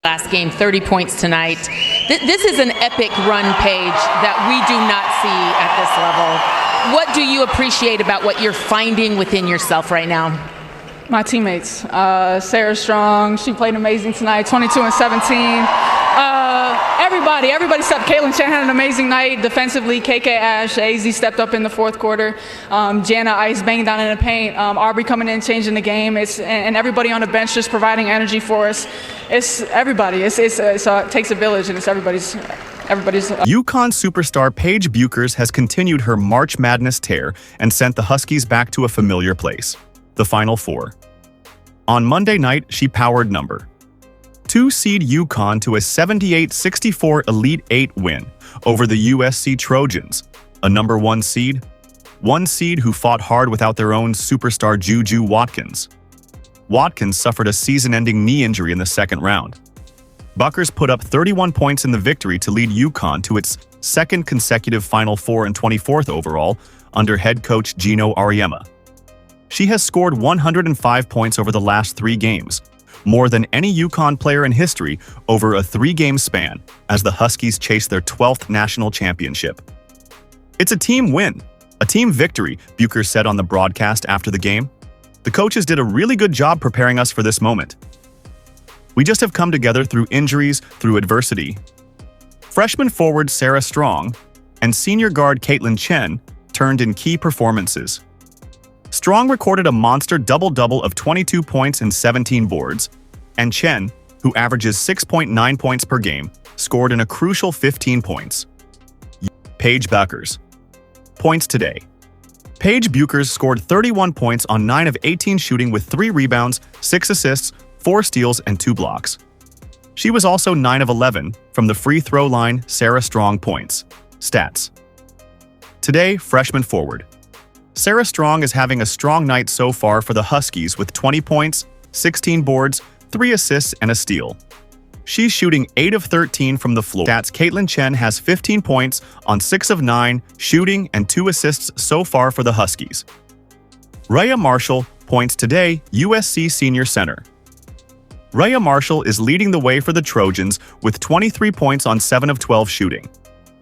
Last game, 30 points tonight. This is an epic run, Paige, that we do not see at this level. What do you appreciate about what you're finding within yourself right now? My teammates. Sarah Strong, she played amazing tonight, 22 and 17. Everybody stepped. Caitlin Chen had an amazing night defensively. KK Ash, AZ stepped up in the fourth quarter. Jana Ice banging down in the paint. Aubrey coming in, changing the game. And everybody on the bench just providing energy for us. It's everybody. It takes a village, and it's everybody's. UConn superstar Paige Bueckers has continued her March Madness tear and sent the Huskies back to a familiar place, the Final Four. On Monday night, she powered number 2 seed UConn to a 78-64 Elite Eight win over the USC Trojans, a number 1 seed who fought hard without their own superstar Juju Watkins. Watkins suffered a season-ending knee injury in the second round. Bueckers put up 31 points in the victory to lead UConn to its second consecutive Final Four and 24th overall under head coach Gino Auriemma. She has scored 105 points over the last 3 games, more than any UConn player in history over a 3-game span, as the Huskies chase their 12th national championship. "It's a team win, a team victory," Bueckers said on the broadcast after the game. "The coaches did a really good job preparing us for this moment. We just have come together through injuries, through adversity." Freshman forward Sarah Strong and senior guard Caitlin Chen turned in key performances. Strong recorded a monster double-double of 22 points and 17 boards, and Chen, who averages 6.9 points per game, scored in a crucial 15 points. Paige Bueckers. Points today. Paige Bueckers scored 31 points on 9 of 18 shooting with 3 rebounds, 6 assists, 4 steals, and 2 blocks. She was also 9 of 11 from the free throw line. Sarah Strong points. Stats. Today, freshman forward. Sarah Strong is having a strong night so far for the Huskies with 20 points, 16 boards, 3 assists, and a steal. She's shooting 8 of 13 from the floor. Stats. Caitlin Chen has 15 points on 6 of 9 shooting and 2 assists so far for the Huskies. Rhea Marshall points today, USC senior center. Rhea Marshall is leading the way for the Trojans with 23 points on 7 of 12 shooting.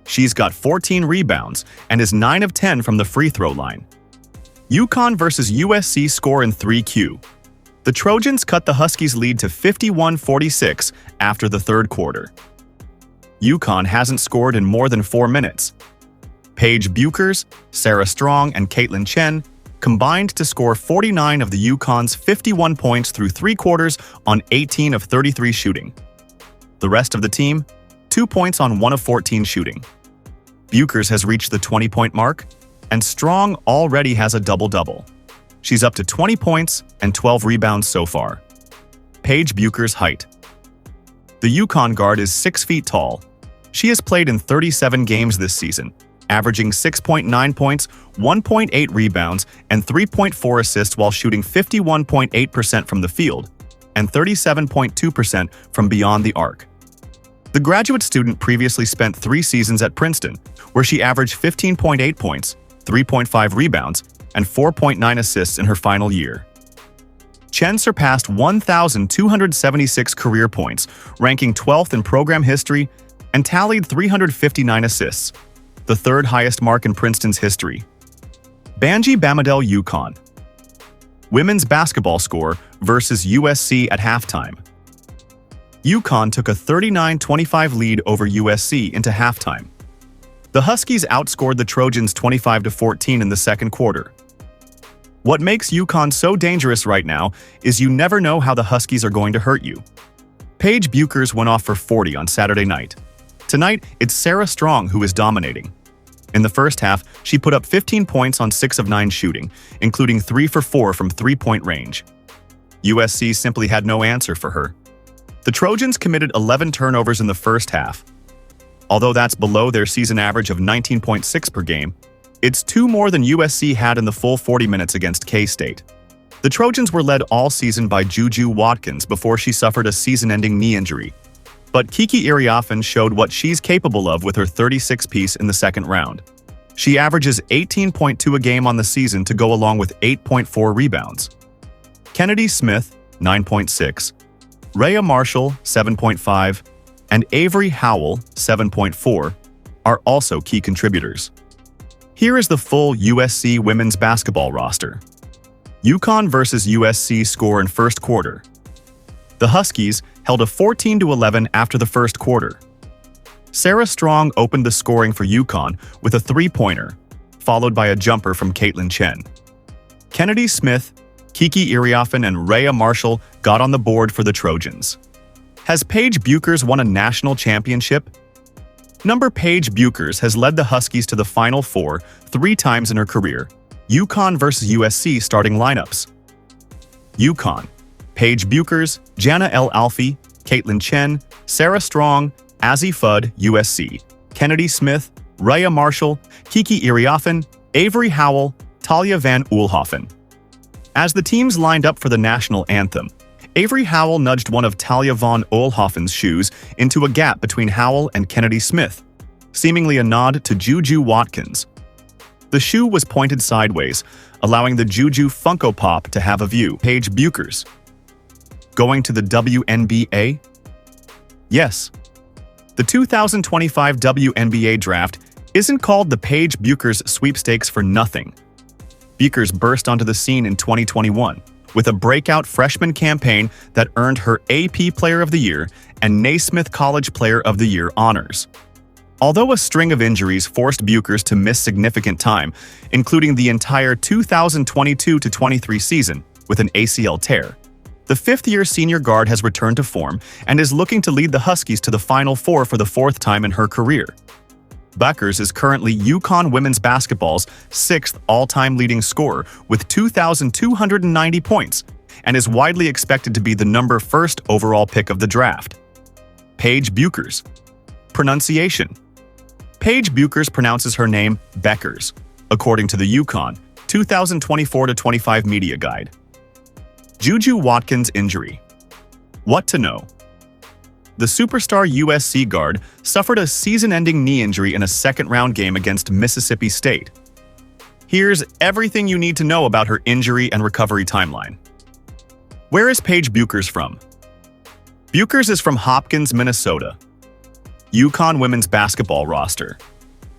She's got 14 rebounds and is 9 of 10 from the free throw line. UConn versus USC score in 3Q. The Trojans cut the Huskies' lead to 51-46 after the third quarter. UConn hasn't scored in more than 4 minutes. Paige Bueckers, Sarah Strong, and Caitlin Chen combined to score 49 of the UConn's 51 points through 3 quarters on 18 of 33 shooting. The rest of the team, 2 points on 1 of 14 shooting. Bueckers has reached the 20-point mark, and Strong already has a double-double. She's up to 20 points and 12 rebounds so far. Paige Bueckers' height. The UConn guard is 6 feet tall. She has played in 37 games this season, averaging 6.9 points, 1.8 rebounds, and 3.4 assists while shooting 51.8% from the field and 37.2% from beyond the arc. The graduate student previously spent 3 seasons at Princeton, where she averaged 15.8 points, 3.5 rebounds, and 4.9 assists in her final year. Chen surpassed 1,276 career points, ranking 12th in program history, and tallied 359 assists, the 3rd highest mark in Princeton's history. Banji Bamadel UConn. Women's basketball score versus USC at halftime. UConn took a 39-25 lead over USC into halftime. The Huskies outscored the Trojans 25-14 in the second quarter. What makes UConn so dangerous right now is you never know how the Huskies are going to hurt you. Paige Bueckers went off for 40 on Saturday night. Tonight, it's Sarah Strong who is dominating. In the first half, she put up 15 points on 6 of 9 shooting, including 3 for 4 from 3-point range. USC simply had no answer for her. The Trojans committed 11 turnovers in the first half. Although that's below their season average of 19.6 per game, it's 2 more than USC had in the full 40 minutes against K-State. The Trojans were led all season by Juju Watkins before she suffered a season-ending knee injury. But Kiki Iriafen showed what she's capable of with her 36-piece in the second round. She averages 18.2 a game on the season to go along with 8.4 rebounds. Kennedy Smith, 9.6. Rhea Marshall, 7.5, and Avery Howell, 7.4, are also key contributors. Here is the full USC women's basketball roster. UConn versus USC score in first quarter. The Huskies held a 14-11 after the first quarter. Sarah Strong opened the scoring for UConn with a three-pointer, followed by a jumper from Caitlin Chen. Kennedy Smith, Kiki Iriafen, and Rhea Marshall got on the board for the Trojans. Has Paige Bueckers won a national championship? Number Paige Bueckers has led the Huskies to the Final Four 3 times in her career. UConn versus USC starting lineups. UConn: Paige Bueckers, Jana El Alfi, Caitlin Chen, Sarah Strong, Azzi Fudd, USC, Kennedy Smith, Rhea Marshall, Kiki Iriafen, Avery Howell, Talia van Oelhoffen. As the teams lined up for the national anthem, Avery Howell nudged one of Talia van Oelhoffen's shoes into a gap between Howell and Kennedy Smith, seemingly a nod to Juju Watkins. The shoe was pointed sideways, allowing the Juju Funko Pop to have a view. Paige Bueckers. Going to the WNBA? Yes. The 2025 WNBA draft isn't called the Paige Bueckers Sweepstakes for nothing. Bueckers burst onto the scene in 2021 with a breakout freshman campaign that earned her AP Player of the Year and Naismith College Player of the Year honors. Although a string of injuries forced Bueckers to miss significant time, including the entire 2022-23 season with an ACL tear, the fifth-year senior guard has returned to form and is looking to lead the Huskies to the Final Four for the 4th time in her career. Bueckers is currently UConn women's basketball's 6th all-time leading scorer with 2,290 points and is widely expected to be the number 1st overall pick of the draft. Paige Bueckers. Pronunciation. Paige Bueckers pronounces her name Beckers, according to the UConn 2024-25 media guide. Juju Watkins injury. What to know? The superstar USC guard suffered a season-ending knee injury in a second-round game against Mississippi State. Here's everything you need to know about her injury and recovery timeline. Where is Paige Bueckers from? Bueckers is from Hopkins, Minnesota. UConn women's basketball roster.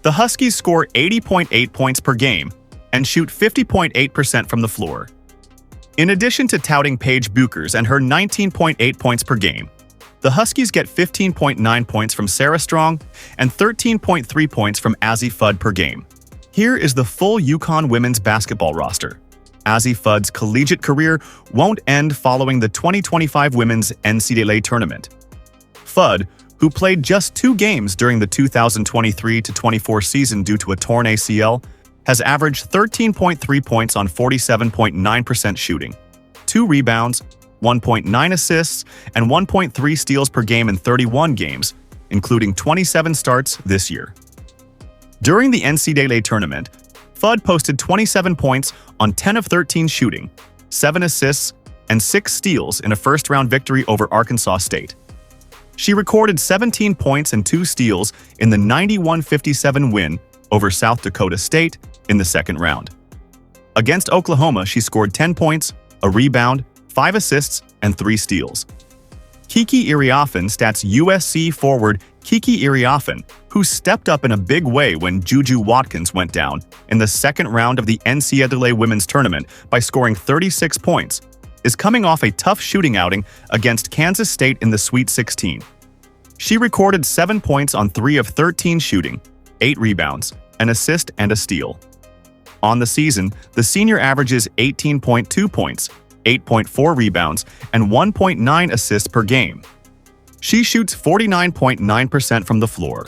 The Huskies score 80.8 points per game and shoot 50.8% from the floor. In addition to touting Paige Bueckers and her 19.8 points per game, the Huskies get 15.9 points from Sarah Strong and 13.3 points from Azzi Fudd per game. Here is the full UConn women's basketball roster. Azzi Fudd's collegiate career won't end following the 2025 Women's NCAA Tournament. Fudd, who played just 2 games during the 2023-24 season due to a torn ACL, has averaged 13.3 points on 47.9% shooting, 2 rebounds, 1.9 assists, and 1.3 steals per game in 31 games, including 27 starts this year. During the NCAA tournament, Fudd posted 27 points on 10 of 13 shooting, 7 assists, and 6 steals in a first-round victory over Arkansas State. She recorded 17 points and 2 steals in the 91-57 win over South Dakota State in the second round. Against Oklahoma, she scored 10 points, a rebound, 5 assists, and 3 steals. Kiki Iriafen stats USC forward Kiki Iriafen, who stepped up in a big way when Juju Watkins went down in the second round of the NCAA Women's Tournament by scoring 36 points, is coming off a tough shooting outing against Kansas State in the Sweet 16. She recorded 7 points on 3 of 13 shooting, 8 rebounds, an assist, and a steal. On the season, the senior averages 18.2 points, 8.4 rebounds, and 1.9 assists per game. She shoots 49.9% from the floor.